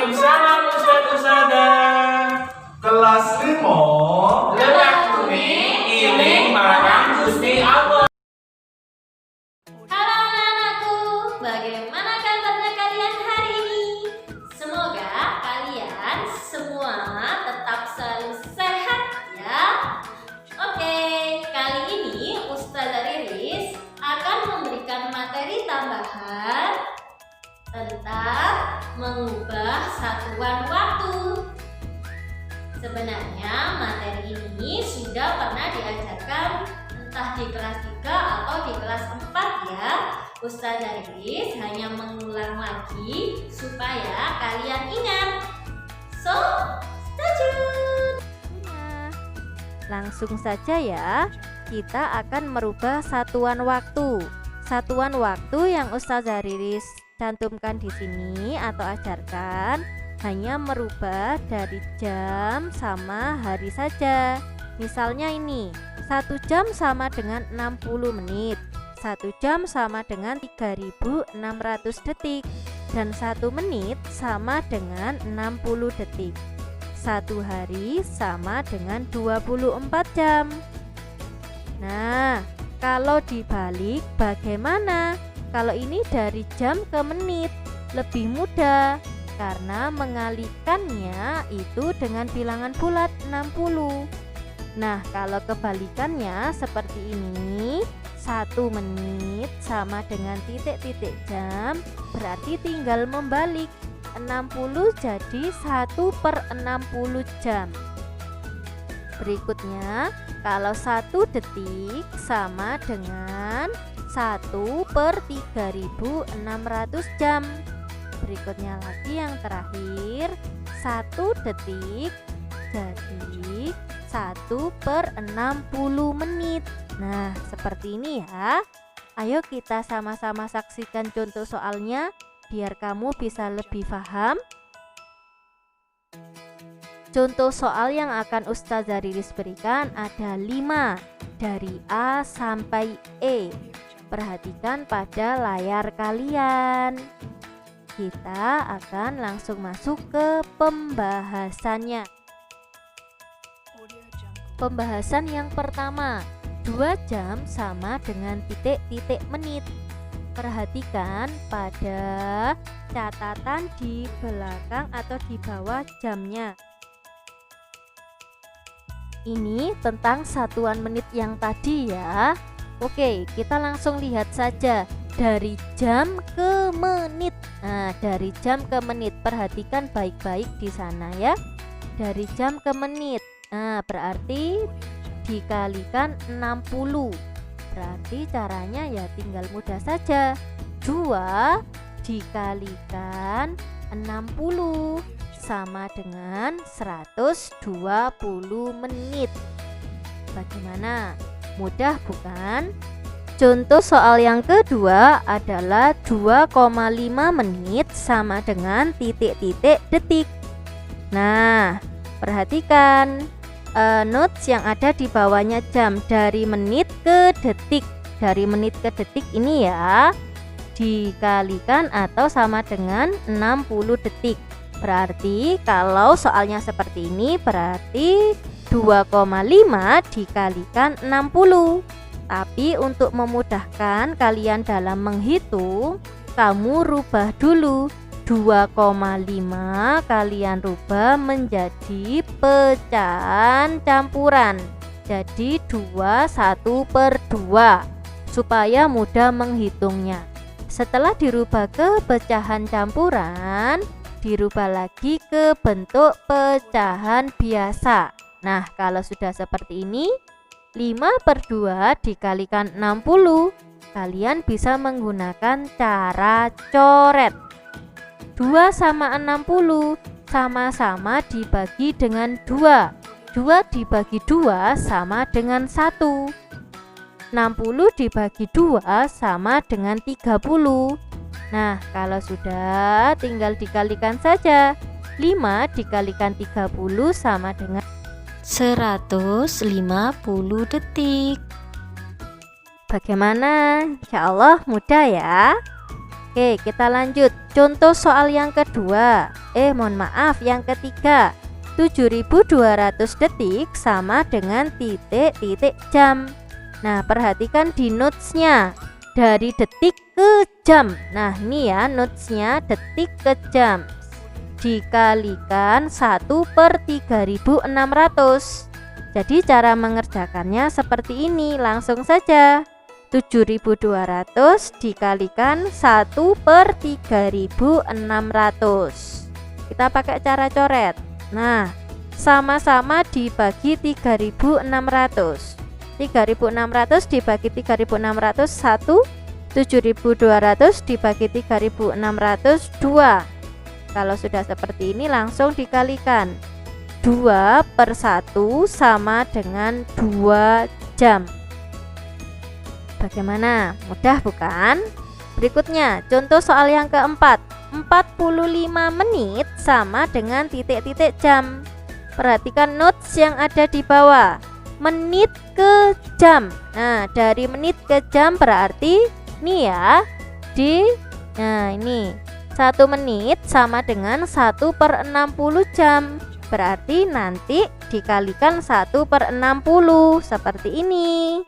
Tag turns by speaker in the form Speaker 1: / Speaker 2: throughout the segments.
Speaker 1: Waalaikumsalam Ustaz Ustazah.
Speaker 2: Kelas 5
Speaker 1: Lelak bumi iling marang Gusti Allah.
Speaker 3: Halo anak-anakku, bagaimana kabarnya kalian hari ini? Semoga kalian semua tetap selalu sehat ya. Oke, kali ini Ustazah Riris akan memberikan materi tambahan tentang mengubah satuan waktu. Sebenarnya materi ini sudah pernah diajarkan entah di kelas 3 atau di kelas 4 ya. Ustazah Riris hanya mengulang lagi supaya kalian ingat. So, stay tune.
Speaker 4: Langsung saja ya, kita akan merubah satuan waktu. Satuan waktu yang Ustazah Riris cantumkan di sini atau ajarkan hanya merubah dari jam sama hari saja. Misalnya ini, 1 jam sama dengan 60 menit, 1 jam sama dengan 3600 detik, dan 1 menit sama dengan 60 detik. 1 hari sama dengan 24 jam. Nah, kalau dibalik bagaimana? Kalau ini dari jam ke menit, lebih mudah karena mengalihkannya itu dengan bilangan bulat 60. Nah, kalau kebalikannya seperti ini, 1 menit sama dengan titik-titik jam, berarti tinggal membalik 60 jadi 1/60 jam. Berikutnya, kalau 1 detik sama dengan 1/3600 jam. Berikutnya lagi yang terakhir, 1 detik jadi 1/60 menit. Nah, seperti ini ya. Ayo kita sama-sama saksikan contoh soalnya biar kamu bisa lebih paham. Contoh soal yang akan Ustazah Riris berikan ada 5 dari A sampai E. Perhatikan pada layar kalian. Kita akan langsung masuk ke pembahasannya. Pembahasan yang pertama, 2 jam sama dengan titik-titik menit. Perhatikan pada catatan di belakang atau di bawah jamnya. Ini tentang satuan menit yang tadi ya. Oke, kita langsung lihat saja dari jam ke menit. Nah, dari jam ke menit, perhatikan baik-baik di sana ya. Dari jam ke menit. Nah, berarti dikalikan 60. Berarti caranya ya tinggal mudah saja. 2 dikalikan 60 sama dengan 120 menit. Bagaimana? Mudah bukan? Contoh soal yang kedua adalah 2,5 menit sama dengan titik-titik detik. Nah, perhatikan notes yang ada di bawahnya jam dari menit ke detik. Dari menit ke detik ini ya, dikalikan atau sama dengan 60 detik. Berarti kalau soalnya seperti ini berarti 2,5 dikalikan 60. Tapi untuk memudahkan kalian dalam menghitung, kamu rubah dulu. 2,5 kalian rubah menjadi pecahan campuran. Jadi 21/2 supaya mudah menghitungnya. Setelah dirubah ke pecahan campuran, dirubah lagi ke bentuk pecahan biasa. Nah, kalau sudah seperti ini, 5/2 dikalikan 60. Kalian bisa menggunakan cara coret. 2 sama 60 sama-sama dibagi dengan 2. 2 dibagi 2 sama dengan 1. 60 dibagi 2 sama dengan 30. Nah, kalau sudah tinggal dikalikan saja. 5 dikalikan 30 sama dengan 150 detik. Bagaimana? Insya Allah mudah ya. Oke, kita lanjut. Contoh soal yang kedua. Mohon maaf, yang ketiga. 7.200 detik sama dengan titik-titik jam. Nah, perhatikan di notes-nya. Dari detik ke jam. Nah, ini ya notes-nya, detik ke jam. Dikalikan 1/3600. Jadi cara mengerjakannya seperti ini, langsung saja. 7.200 dikalikan 1/3600. Kita pakai cara coret. Nah, sama-sama dibagi 3.600. 3.600 dibagi 3.600 1. 7.200 dibagi 3.600 2. Kalau sudah seperti ini langsung dikalikan. 2/1 sama dengan 2 jam. Bagaimana? Mudah bukan? Berikutnya, contoh soal yang keempat. 45 menit sama dengan titik-titik jam. Perhatikan notes yang ada di bawah. Menit ke jam. Nah, dari menit ke jam berarti ini ya. Nah, ini 1 menit sama dengan 1/60 jam. Berarti nanti dikalikan 1/60 seperti ini.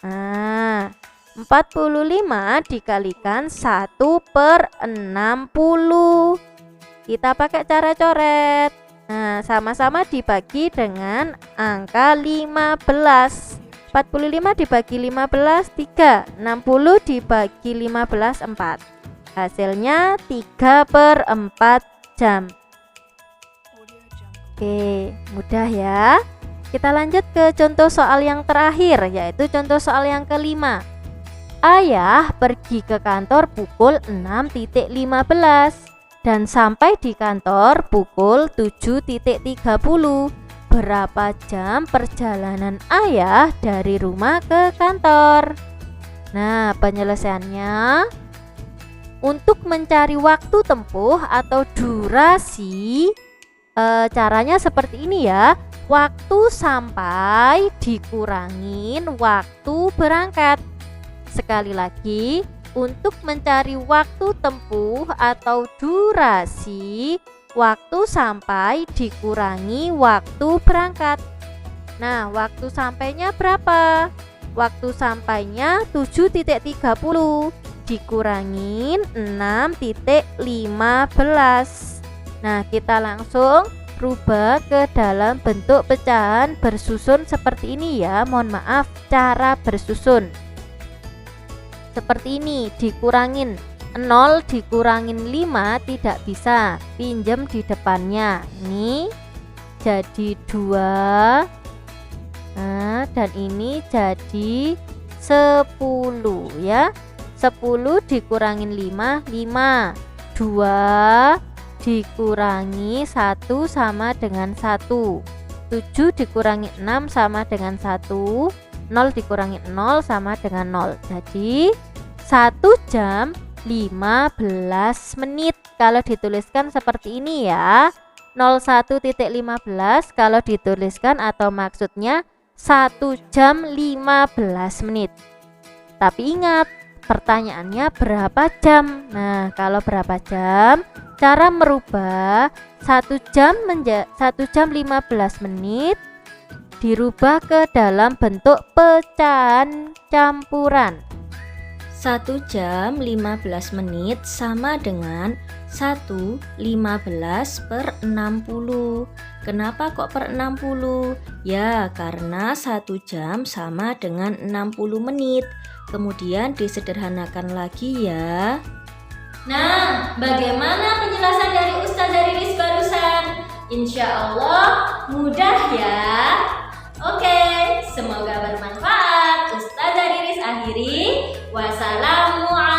Speaker 4: Nah, 45 dikalikan 1/60. Kita pakai cara coret. Nah, sama-sama dibagi dengan angka 15. 45 dibagi 15 3. 60 dibagi 15 4. Hasilnya 3/4 jam. Oke, mudah ya. Kita lanjut ke contoh soal yang terakhir, yaitu contoh soal yang kelima. Ayah pergi ke kantor pukul 6.15 dan sampai di kantor pukul 7.30. Berapa jam perjalanan ayah dari rumah ke kantor? Nah, penyelesaiannya untuk mencari waktu tempuh atau durasi, caranya seperti ini ya. Waktu sampai dikurangin waktu berangkat. Sekali lagi, untuk mencari waktu tempuh atau durasi, waktu sampai dikurangi waktu berangkat. Nah, waktu sampainya berapa? Waktu sampainya 7.30 dikurangin 6.15. Nah, kita langsung rubah ke dalam bentuk pecahan bersusun seperti ini ya. Mohon maaf, cara bersusun seperti ini. Dikurangin 0 dikurangin 5 tidak bisa, pinjem di depannya. Ini jadi 2. Nah, dan ini jadi 10 ya. 10 dikurangin 5 5. 2 dikurangi 1 sama dengan 1. 7 dikurangi 6 sama dengan 1. 0 dikurangi 0 sama dengan 0. Jadi 1 jam 15 menit. Kalau dituliskan seperti ini ya, 01.15 kalau dituliskan atau maksudnya 1 jam 15 menit. Tapi ingat, pertanyaannya berapa jam? Nah, kalau berapa jam? Cara merubah 1 jam menjadi 1 jam 15 menit dirubah ke dalam bentuk pecahan campuran.
Speaker 3: 1 jam 15 menit sama dengan 1/15/60. Kenapa kok per 60? Ya, karena 1 jam sama dengan 60 menit. Kemudian disederhanakan lagi ya. Nah, bagaimana penjelasan dari Ustazah Riris barusan? Insya Allah mudah ya. Oke, semoga bermanfaat. Ustazah Riris akhiri. Wassalamualaikum.